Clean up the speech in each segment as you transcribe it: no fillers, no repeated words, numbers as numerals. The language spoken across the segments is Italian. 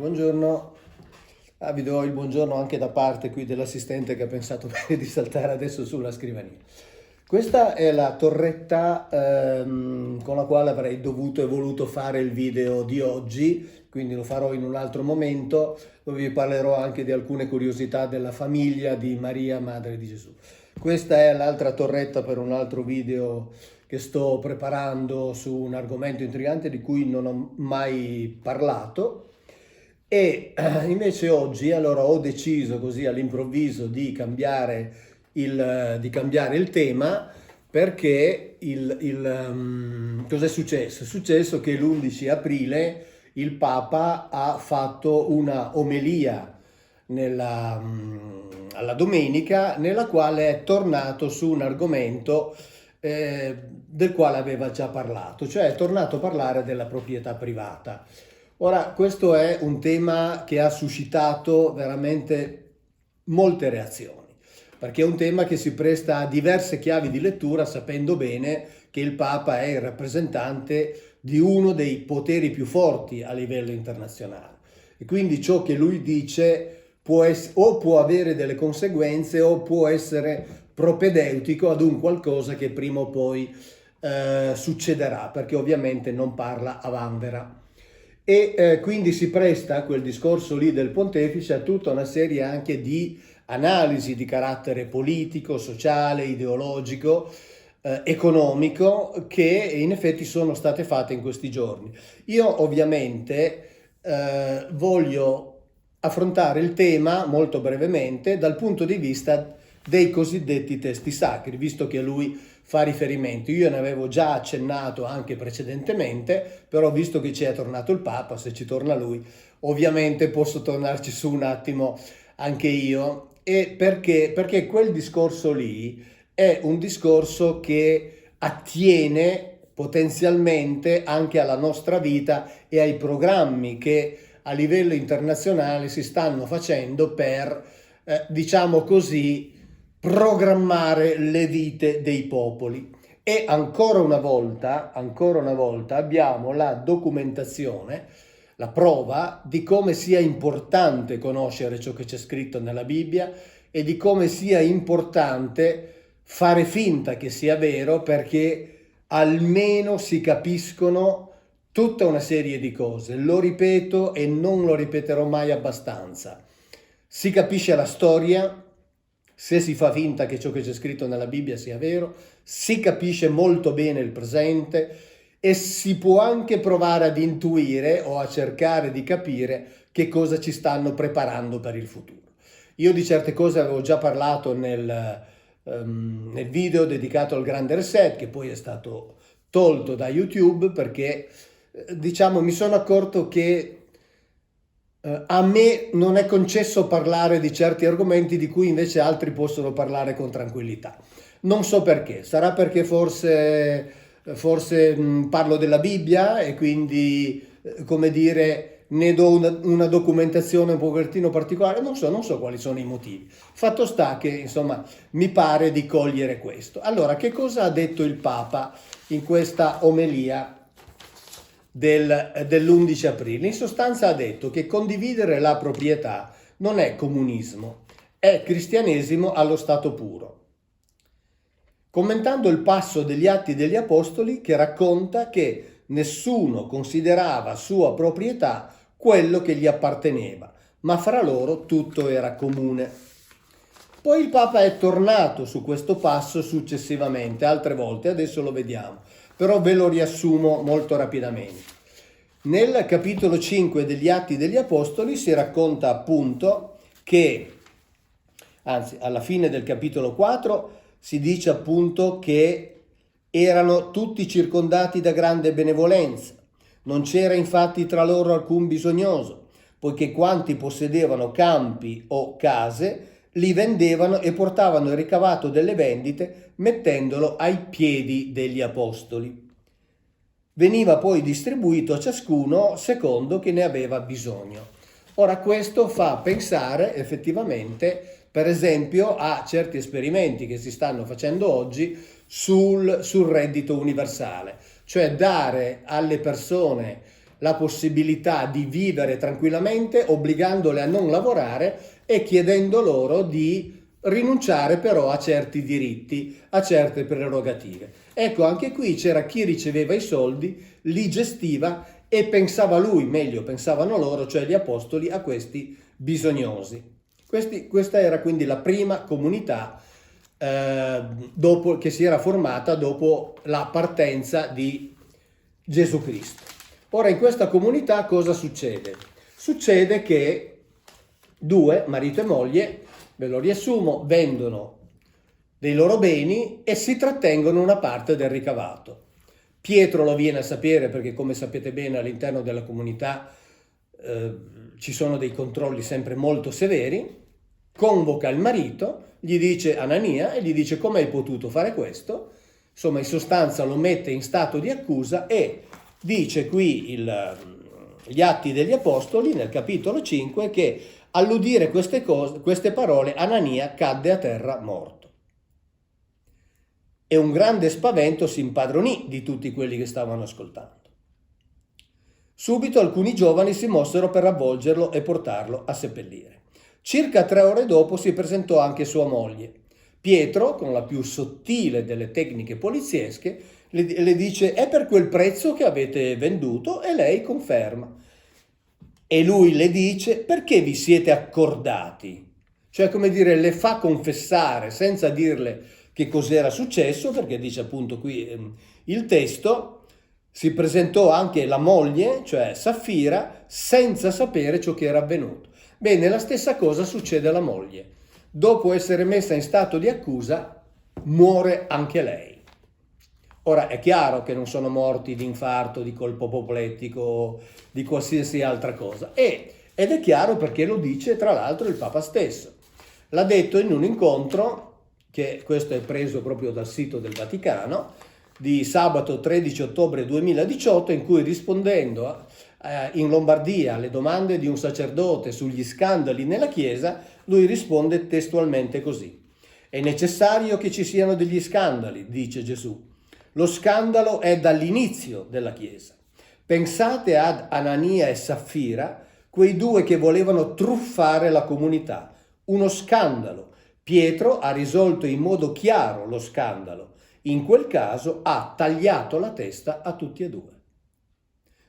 Buongiorno. Vi do il buongiorno anche da parte qui dell'assistente che ha pensato bene di saltare adesso sulla scrivania. Questa è la torretta con la quale avrei dovuto e voluto fare il video di oggi, quindi lo farò in un altro momento, dove vi parlerò anche di alcune curiosità della famiglia di Maria, Madre di Gesù. Questa è l'altra torretta per un altro video che sto preparando su un argomento intrigante di cui non ho mai parlato. E invece oggi allora ho deciso così all'improvviso di cambiare il tema perché cos'è successo? È successo che l'11 aprile il Papa ha fatto una omelia alla domenica nella quale è tornato su un argomento del quale aveva già parlato, cioè è tornato a parlare della proprietà privata. Ora, questo è un tema che ha suscitato veramente molte reazioni, perché è un tema che si presta a diverse chiavi di lettura, sapendo bene che il Papa è il rappresentante di uno dei poteri più forti a livello internazionale. E quindi ciò che lui dice può avere delle conseguenze o può essere propedeutico ad un qualcosa che prima o poi succederà, perché ovviamente non parla a vanvera. E quindi si presta a quel discorso lì del pontefice a tutta una serie anche di analisi di carattere politico, sociale, ideologico, economico, che in effetti sono state fatte in questi giorni. Io ovviamente voglio affrontare il tema molto brevemente dal punto di vista dei cosiddetti testi sacri, visto che lui fa riferimento. Io ne avevo già accennato anche precedentemente, però visto che ci è tornato il Papa, se ci torna lui, ovviamente posso tornarci su un attimo anche io. E perché quel discorso lì è un discorso che attiene potenzialmente anche alla nostra vita e ai programmi che a livello internazionale si stanno facendo per, diciamo così, programmare le vite dei popoli. E ancora una volta abbiamo la documentazione, la prova di come sia importante conoscere ciò che c'è scritto nella Bibbia e di come sia importante fare finta che sia vero, perché almeno si capiscono tutta una serie di cose. Lo ripeto e non lo ripeterò mai abbastanza. Si capisce la storia se si fa finta che ciò che c'è scritto nella Bibbia sia vero, si capisce molto bene il presente e si può anche provare ad intuire o a cercare di capire che cosa ci stanno preparando per il futuro. Io di certe cose avevo già parlato nel video dedicato al Grande Reset, che poi è stato tolto da YouTube perché diciamo mi sono accorto che a me non è concesso parlare di certi argomenti di cui invece altri possono parlare con tranquillità. Non so perché, sarà perché forse parlo della Bibbia e quindi, come dire, ne do una documentazione un pochettino particolare, non so quali sono i motivi. Fatto sta che, insomma, mi pare di cogliere questo. Allora, che cosa ha detto il Papa in questa omelia dell'11 aprile? In sostanza ha detto che condividere la proprietà non è comunismo, è cristianesimo allo stato puro. Commentando il passo degli Atti degli Apostoli che racconta che nessuno considerava sua proprietà quello che gli apparteneva, ma fra loro tutto era comune. Poi il Papa è tornato su questo passo successivamente, altre volte, adesso lo vediamo, però ve lo riassumo molto rapidamente. Nel capitolo 5 degli Atti degli Apostoli si racconta appunto che, anzi alla fine del capitolo 4, si dice appunto che erano tutti circondati da grande benevolenza, non c'era infatti tra loro alcun bisognoso, poiché quanti possedevano campi o case li vendevano e portavano il ricavato delle vendite mettendolo ai piedi degli apostoli. Veniva poi distribuito a ciascuno secondo che ne aveva bisogno. Ora questo fa pensare effettivamente, per esempio, a certi esperimenti che si stanno facendo oggi sul reddito universale, cioè dare alle persone la possibilità di vivere tranquillamente, obbligandole a non lavorare e chiedendo loro di rinunciare però a certi diritti, a certe prerogative. Ecco, anche qui c'era chi riceveva i soldi, li gestiva e pensava lui, meglio pensavano loro, cioè gli apostoli, a questi bisognosi. Questa era quindi la prima comunità che si era formata dopo la partenza di Gesù Cristo. Ora in questa comunità cosa succede? Succede che due, marito e moglie, ve lo riassumo, vendono dei loro beni e si trattengono una parte del ricavato. Pietro lo viene a sapere perché, come sapete bene, all'interno della comunità ci sono dei controlli sempre molto severi, convoca il marito, gli dice Anania e gli dice come hai potuto fare questo, insomma in sostanza lo mette in stato di accusa e dice qui gli Atti degli Apostoli nel capitolo 5 che all'udire queste parole Anania cadde a terra morto. E un grande spavento si impadronì di tutti quelli che stavano ascoltando. Subito alcuni giovani si mossero per avvolgerlo e portarlo a seppellire. Circa 3 ore dopo si presentò anche sua moglie. Pietro, con la più sottile delle tecniche poliziesche, le dice è per quel prezzo che avete venduto e lei conferma. E lui le dice perché vi siete accordati? Cioè come dire le fa confessare senza dirle che cos'era successo, perché dice appunto qui il testo, si presentò anche la moglie, cioè Saffira, senza sapere ciò che era avvenuto. Bene, la stessa cosa succede alla moglie. Dopo essere messa in stato di accusa, muore anche lei. Ora è chiaro che non sono morti di infarto, di colpo apoplettico, di qualsiasi altra cosa. Ed è chiaro perché lo dice tra l'altro il Papa stesso. L'ha detto in un incontro, che questo è preso proprio dal sito del Vaticano, di sabato 13 ottobre 2018, in cui rispondendo in Lombardia alle domande di un sacerdote sugli scandali nella Chiesa, lui risponde testualmente così. È necessario che ci siano degli scandali, dice Gesù. Lo scandalo è dall'inizio della Chiesa. Pensate ad Anania e Saffira, quei due che volevano truffare la comunità. Uno scandalo. Pietro ha risolto in modo chiaro lo scandalo. In quel caso ha tagliato la testa a tutti e due.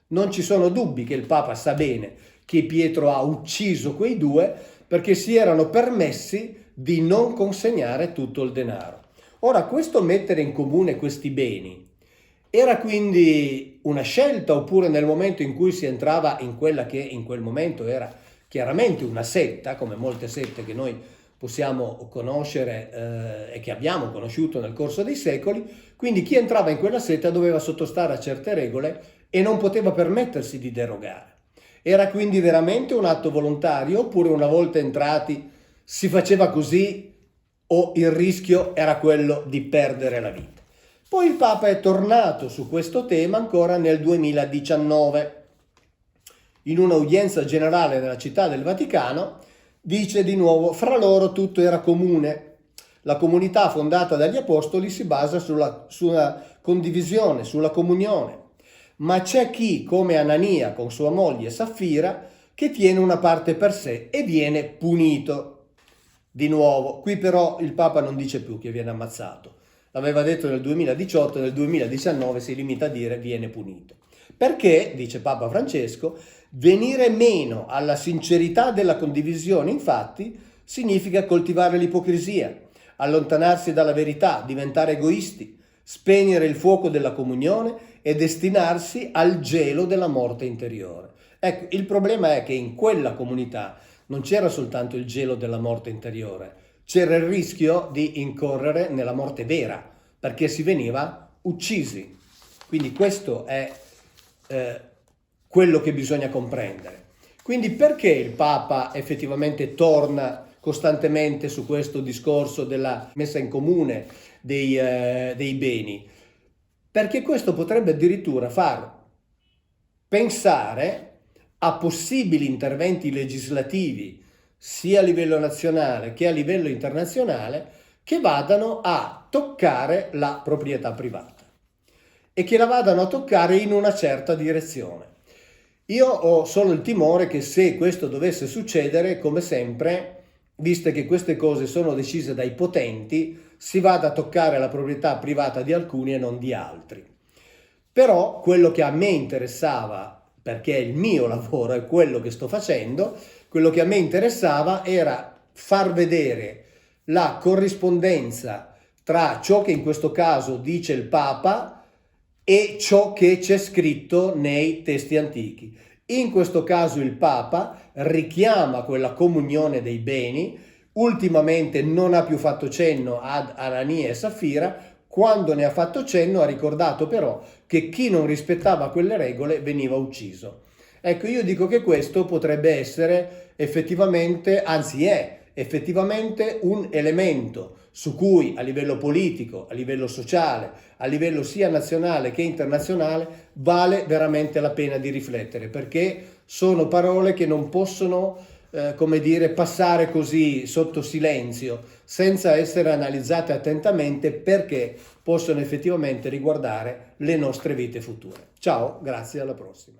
Non ci sono dubbi che il Papa sa bene che Pietro ha ucciso quei due perché si erano permessi di non consegnare tutto il denaro. Ora, questo mettere in comune questi beni era quindi una scelta oppure nel momento in cui si entrava in quella che in quel momento era chiaramente una setta, come molte sette che noi possiamo conoscere e che abbiamo conosciuto nel corso dei secoli, quindi chi entrava in quella setta doveva sottostare a certe regole e non poteva permettersi di derogare. Era quindi veramente un atto volontario oppure una volta entrati si faceva così o il rischio era quello di perdere la vita? Poi il Papa è tornato su questo tema ancora nel 2019. In un'udienza generale nella città del Vaticano dice di nuovo, fra loro tutto era comune. La comunità fondata dagli Apostoli si basa sulla condivisione, sulla comunione. Ma c'è chi, come Anania con sua moglie Saffira, che tiene una parte per sé e viene punito. Di nuovo, qui però il Papa non dice più che viene ammazzato. L'aveva detto nel 2018, nel 2019 si limita a dire viene punito. Perché, dice Papa Francesco, venire meno alla sincerità della condivisione, infatti, significa coltivare l'ipocrisia, allontanarsi dalla verità, diventare egoisti, spegnere il fuoco della comunione e destinarsi al gelo della morte interiore. Ecco, il problema è che in quella comunità non c'era soltanto il gelo della morte interiore, c'era il rischio di incorrere nella morte vera, perché si veniva uccisi. Quindi questo è quello che bisogna comprendere. Quindi perché il Papa effettivamente torna costantemente su questo discorso della messa in comune dei beni? Perché questo potrebbe addirittura far pensare a possibili interventi legislativi sia a livello nazionale che a livello internazionale che vadano a toccare la proprietà privata e che la vadano a toccare in una certa direzione. Io ho solo il timore che se questo dovesse succedere, come sempre, visto che queste cose sono decise dai potenti, si vada a toccare la proprietà privata di alcuni e non di altri. Però quello che a me interessava, perché è il mio lavoro, è quello che sto facendo, quello che a me interessava era far vedere la corrispondenza tra ciò che in questo caso dice il Papa e ciò che c'è scritto nei testi antichi. In questo caso il Papa richiama quella comunione dei beni, ultimamente non ha più fatto cenno ad Anania e Saffira, quando ne ha fatto cenno ha ricordato però che chi non rispettava quelle regole veniva ucciso. Ecco, io dico che questo potrebbe essere effettivamente, anzi è effettivamente un elemento su cui a livello politico, a livello sociale, a livello sia nazionale che internazionale vale veramente la pena di riflettere, perché sono parole che non possono come dire, passare così sotto silenzio senza essere analizzate attentamente, perché possono effettivamente riguardare le nostre vite future. Ciao, grazie, alla prossima.